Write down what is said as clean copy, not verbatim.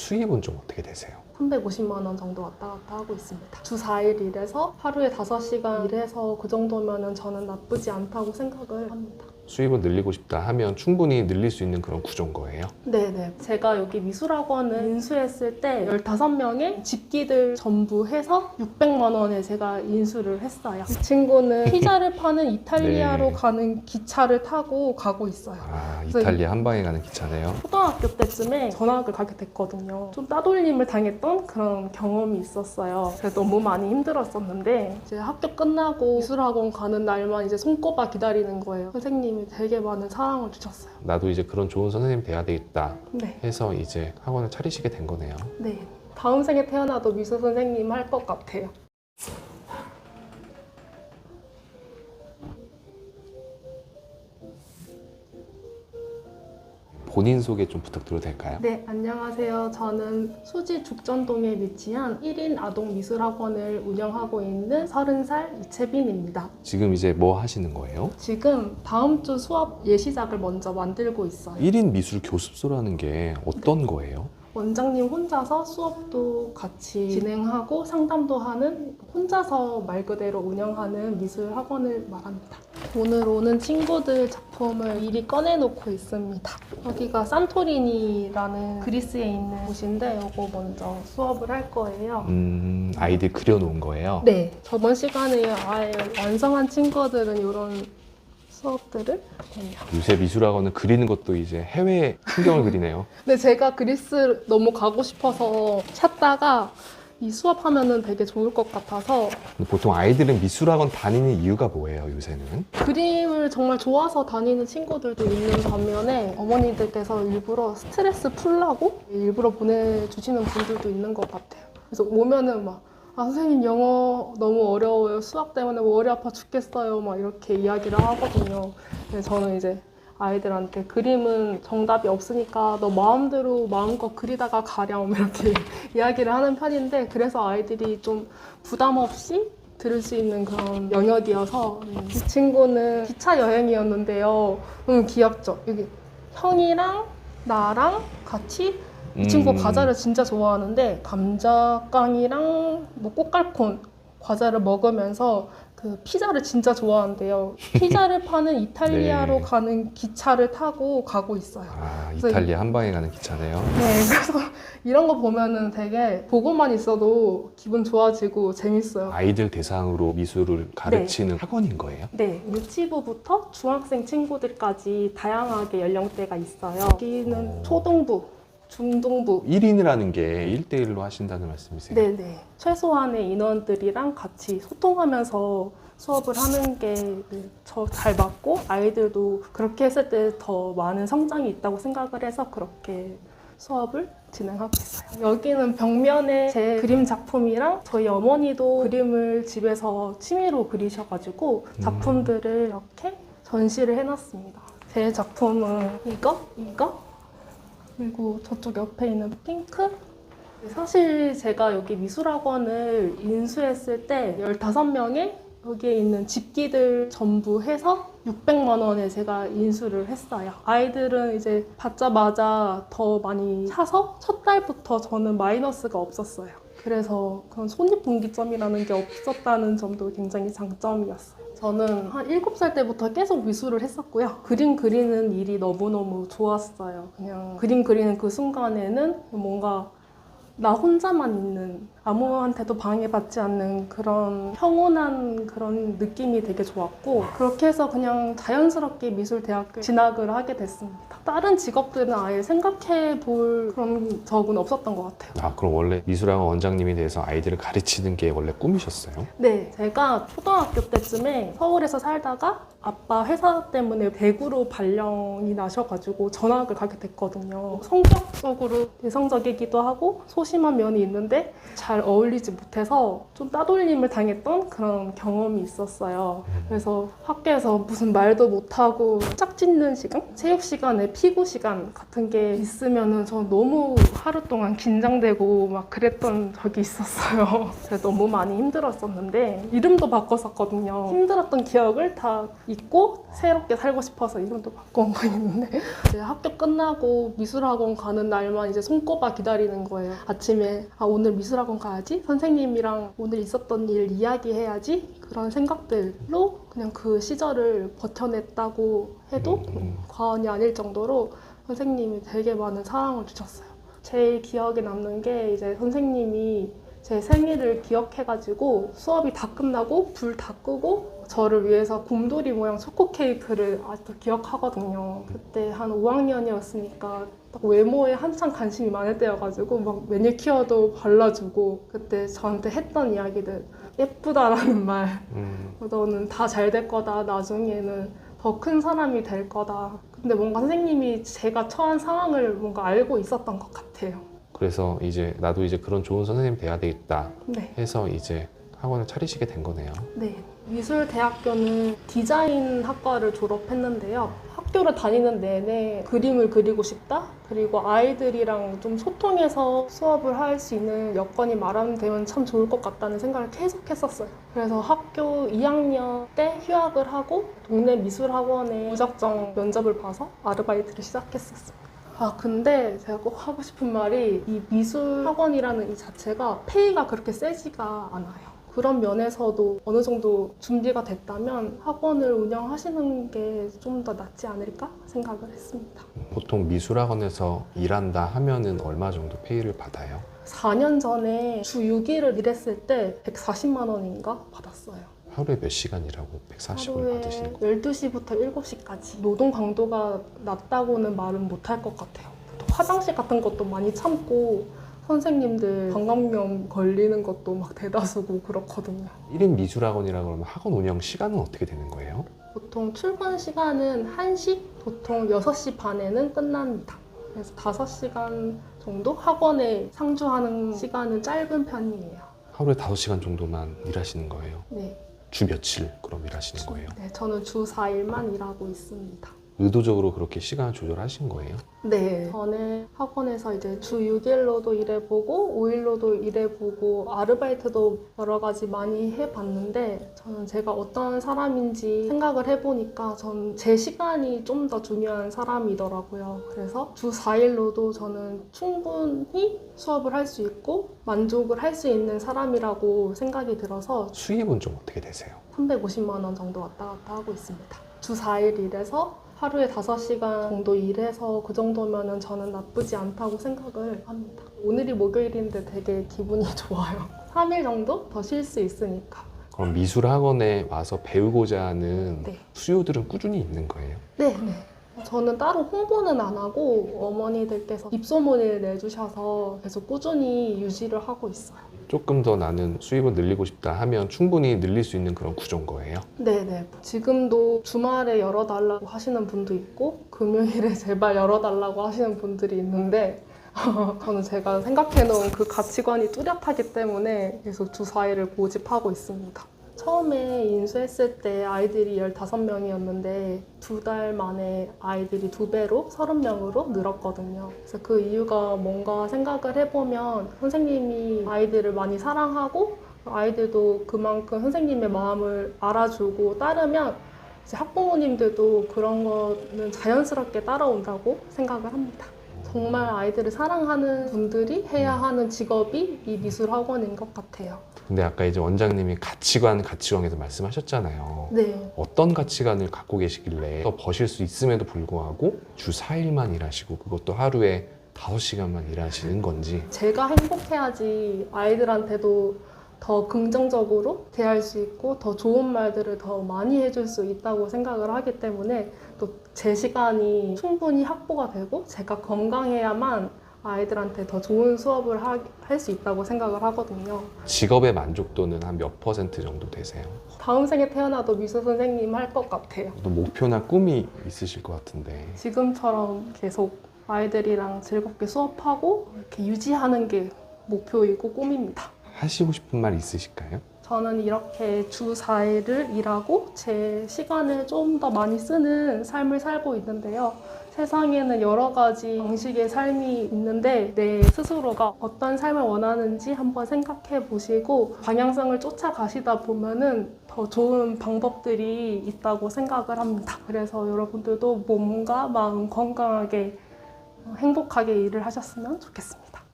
수입은 좀 어떻게 되세요? 350만 원 정도 왔다 갔다 하고 있습니다. 주 4일 일해서 하루에 5시간 일해서 그 정도면 저는 나쁘지 않다고 생각을 합니다. 수입을 늘리고 싶다 하면 충분히 늘릴 수 있는 그런 구조인 거예요? 네네. 제가 여기 미술학원을 인수했을 때 15명의 집기들 전부 해서 600만 원에 제가 인수를 했어요. 이 친구는 피자를 파는 이탈리아로 네. 가는 기차를 타고 가고 있어요. 아, 이탈리아 한 방에 가는 기차네요. 초등학교 때쯤에 전학을 가게 됐거든요. 좀 따돌림을 당했던 그런 경험이 있었어요. 그래서 너무 많이 힘들었었는데 이제 학교 끝나고 미술학원 가는 날만 이제 손꼽아 기다리는 거예요. 선생님이 되게 많은 사랑을 주셨어요. 나도 이제 그런 좋은 선생님 돼야 되겠다 네. 해서 이제 학원을 차리시게 된 거네요. 네. 다음 생에 태어나도 미술 선생님 할 것 같아요. 본인 소개 좀 부탁드려도 될까요? 네, 안녕하세요. 저는 수지 죽전동에 위치한 1인 아동 미술학원을 운영하고 있는 30살 이채빈입니다. 지금 이제 뭐 하시는 거예요? 지금 다음 주 수업 예시작을 먼저 만들고 있어요. 1인 미술 교습소라는 게 어떤 거예요? 원장님 혼자서 수업도 같이 진행하고 상담도 하는 혼자서 말 그대로 운영하는 미술 학원을 말합니다. 오늘 오는 친구들 작품을 미리 꺼내놓고 있습니다. 여기가 산토리니라는 그리스에 있는 곳인데 이거 먼저 수업을 할 거예요. 아이들 그려놓은 거예요? 네, 저번 시간에 아예 완성한 친구들은 이런 수업들을 했네요. 요새 미술학원은 그리는 것도 이제 해외 풍경을 그리네요. 근데 제가 그리스 너무 가고 싶어서 찾다가 이 수업하면은 되게 좋을 것 같아서 근데 보통 아이들은 미술학원 다니는 이유가 뭐예요, 요새는? 그림을 정말 좋아서 다니는 친구들도 있는 반면에 어머니들께서 일부러 스트레스 풀라고 일부러 보내주시는 분들도 있는 것 같아요. 그래서 오면은 막 선생님 영어 너무 어려워요. 수학 때문에 머리 아파 죽겠어요. 막 이렇게 이야기를 하거든요. 근데 저는 이제 아이들한테 그림은 정답이 없으니까 너 마음대로 마음껏 그리다가 가렴 이렇게 이야기를 하는 편인데 그래서 아이들이 좀 부담 없이 들을 수 있는 그런 영역이어서 이 친구는 기차 여행이었는데요. 너무 귀엽죠? 여기 형이랑 나랑 같이 이 친구 과자를 진짜 좋아하는데 감자깡이랑 뭐 꽃갈콘 과자를 먹으면서 그 피자를 진짜 좋아한대요. 피자를 파는 이탈리아로 네. 가는 기차를 타고 가고 있어요. 아, 이탈리아 한 방에 가는 기차네요. 네, 그래서 이런 거 보면은 되게 보고만 있어도 기분 좋아지고 재밌어요. 아이들 대상으로 미술을 가르치는 학원인 거예요? 네, 유치부부터 중학생 친구들까지 다양하게 연령대가 있어요. 여기는 초등부, 중등부. 1인을 하는 게 1대1로 하신다는 말씀이세요? 네네. 최소한의 인원들이랑 같이 소통하면서 수업을 하는 게 저 잘 맞고 아이들도 그렇게 했을 때 더 많은 성장이 있다고 생각을 해서 그렇게 수업을 진행하고 있어요. 여기는 벽면에 제 그림 작품이랑 저희 어머니도 그림을 집에서 취미로 그리셔가지고 작품들을 이렇게 전시를 해놨습니다. 제 작품은 이거, 그리고 저쪽 옆에 있는 핑크? 사실 제가 여기 미술학원을 인수했을 때 15명의 여기에 있는 집기들 전부 해서 600만 원에 제가 인수를 했어요. 아이들은 이제 받자마자 더 많이 사서 첫 달부터 저는 마이너스가 없었어요. 그래서 그런 손익분기점이라는 게 없었다는 점도 굉장히 장점이었어요. 저는 한 7살 때부터 계속 미술을 했었고요. 그림 그리는 일이 너무너무 좋았어요. 그냥 그림 그리는 그 순간에는 뭔가 나 혼자만 있는, 아무한테도 방해받지 않는 그런 평온한 그런 느낌이 되게 좋았고 그렇게 해서 그냥 자연스럽게 미술대학교 진학을 하게 됐습니다. 다른 직업들은 아예 생각해 볼 그런 적은 없었던 것 같아요. 아, 그럼 원래 미술학원 원장님이 돼서 아이들을 가르치는 게 원래 꿈이셨어요? 네, 제가 초등학교 때쯤에 서울에서 살다가 아빠 회사 때문에 대구로 발령이 나셔가지고 전학을 가게 됐거든요. 성격적으로 내성적이기도 하고 소심한 면이 있는데 잘 잘 어울리지 못해서 좀 따돌림을 당했던 그런 경험이 있었어요. 그래서 학교에서 무슨 말도 못하고 짝짓는 시간? 체육 시간에 피구 시간 같은 게 있으면은 저 너무 하루 동안 긴장되고 막 그랬던 적이 있었어요. 제가 너무 많이 힘들었었는데 이름도 바꿨었거든요. 힘들었던 기억을 다 잊고 새롭게 살고 싶어서 이름도 바꾼 거 있는데 이제 학교 끝나고 미술학원 가는 날만 이제 손꼽아 기다리는 거예요. 아침에 오늘 미술학원 가야지, 선생님이랑 오늘 있었던 일 이야기해야지, 그런 생각들로 그냥 그 시절을 버텨냈다고 해도 과언이 아닐 정도로 선생님이 되게 많은 사랑을 주셨어요. 제일 기억에 남는 게 이제 선생님이 제 생일을 기억해가지고 수업이 다 끝나고 불 다 끄고 저를 위해서 곰돌이 모양 초코 케이크를 아직도 기억하거든요. 그때 한 5학년이었으니까 딱 외모에 한창 관심이 많을 때여가지고 막 매니큐어도 발라주고 그때 저한테 했던 이야기들, 예쁘다라는 말, 너는 다 잘 될 거다, 나중에는 더 큰 사람이 될 거다. 근데 뭔가 선생님이 제가 처한 상황을 뭔가 알고 있었던 것 같아요. 그래서 이제 나도 이제 그런 좋은 선생님 돼야 되겠다 네. 해서 이제 학원을 차리시게 된 거네요. 네. 미술대학교는 디자인 학과를 졸업했는데요. 학교를 다니는 내내 그림을 그리고 싶다? 그리고 아이들이랑 좀 소통해서 수업을 할 수 있는 여건이 마련되면 참 좋을 것 같다는 생각을 계속 했었어요. 그래서 학교 2학년 때 휴학을 하고 동네 미술학원에 무작정 면접을 봐서 아르바이트를 시작했었어요. 근데 제가 꼭 하고 싶은 말이 이 미술학원이라는 이 자체가 페이가 그렇게 세지가 않아요. 그런 면에서도 어느 정도 준비가 됐다면 학원을 운영하시는 게 좀 더 낫지 않을까 생각을 했습니다. 보통 미술학원에서 일한다 하면은 얼마 정도 페이를 받아요? 4년 전에 주 6일을 일했을 때 140만 원인가 받았어요. 하루에 몇 시간 일하고 140을 하루에 받으시는 거예요? 12시부터 7시까지. 노동 강도가 낮다고는 말은 못할 것 같아요. 또 화장실 같은 것도 많이 참고 선생님들 방광염 걸리는 것도 막 대다수고 그렇거든요. 1인 미술학원이라 그러면 학원 운영 시간은 어떻게 되는 거예요? 보통 출근 시간은 1시, 보통 6시 반에는 끝납니다. 그래서 5시간 정도 학원에 상주하는 시간은 짧은 편이에요. 하루에 5시간 정도만 일하시는 거예요? 네. 주 며칠 그럼 일하시는 거예요? 네, 저는 주 4일만 일하고 있습니다. 의도적으로 그렇게 시간을 조절하신 거예요? 네. 전에 학원에서 이제 주 6일로도 일해보고 5일로도 일해보고 아르바이트도 여러 가지 많이 해봤는데 저는 제가 어떤 사람인지 생각을 해보니까 전 제 시간이 좀 더 중요한 사람이더라고요. 그래서 주 4일로도 저는 충분히 수업을 할 수 있고 만족을 할 수 있는 사람이라고 생각이 들어서 수입은 좀 어떻게 되세요? 350만 원 정도 왔다 갔다 하고 있습니다. 주 4일 일해서 하루에 5시간 정도 일해서 그 정도면은 저는 나쁘지 않다고 생각을 합니다. 오늘이 목요일인데 되게 기분이 좋아요. 3일 정도 더 쉴 수 있으니까. 그럼 미술학원에 와서 배우고자 하는 네. 수요들은 꾸준히 있는 거예요? 네. 저는 따로 홍보는 안 하고 어머니들께서 입소문을 내주셔서 계속 꾸준히 유지를 하고 있어요. 조금 더 나는 수입을 늘리고 싶다 하면 충분히 늘릴 수 있는 그런 구조인 거예요? 네네. 지금도 주말에 열어달라고 하시는 분도 있고 금요일에 제발 열어달라고 하시는 분들이 있는데 저는 제가 생각해놓은 그 가치관이 뚜렷하기 때문에 계속 주 4일을 고집하고 있습니다. 처음에 인수했을 때 아이들이 15명이었는데 2달 만에 아이들이 2배로 30명으로 늘었거든요. 그래서 그 이유가 뭔가 생각을 해보면 선생님이 아이들을 많이 사랑하고 아이들도 그만큼 선생님의 마음을 알아주고 따르면 이제 학부모님들도 그런 거는 자연스럽게 따라온다고 생각을 합니다. 정말 아이들을 사랑하는 분들이 해야 하는 직업이 이 미술학원인 것 같아요. 근데 아까 이제 원장님이 가치관에서 말씀하셨잖아요. 네. 어떤 가치관을 갖고 계시길래 더 버실 수 있음에도 불구하고 주 4일만 일하시고 그것도 하루에 5시간만 일하시는 건지. 제가 행복해야지 아이들한테도 더 긍정적으로 대할 수 있고 더 좋은 말들을 더 많이 해줄 수 있다고 생각을 하기 때문에 또 제 시간이 충분히 확보가 되고 제가 건강해야만 아이들한테 더 좋은 수업을 할 수 있다고 생각을 하거든요. 직업의 만족도는 한 몇 퍼센트 정도 되세요? 다음 생에 태어나도 미술 선생님 할 것 같아요. 또 목표나 꿈이 있으실 것 같은데. 지금처럼 계속 아이들이랑 즐겁게 수업하고 이렇게 유지하는 게 목표이고 꿈입니다. 하시고 싶은 말 있으실까요? 저는 이렇게 주 4일을 일하고 제 시간을 좀 더 많이 쓰는 삶을 살고 있는데요. 세상에는 여러 가지 방식의 삶이 있는데 내 스스로가 어떤 삶을 원하는지 한번 생각해 보시고 방향성을 쫓아가시다 보면은 더 좋은 방법들이 있다고 생각을 합니다. 그래서 여러분들도 몸과 마음 건강하게 행복하게 일을 하셨으면 좋겠습니다.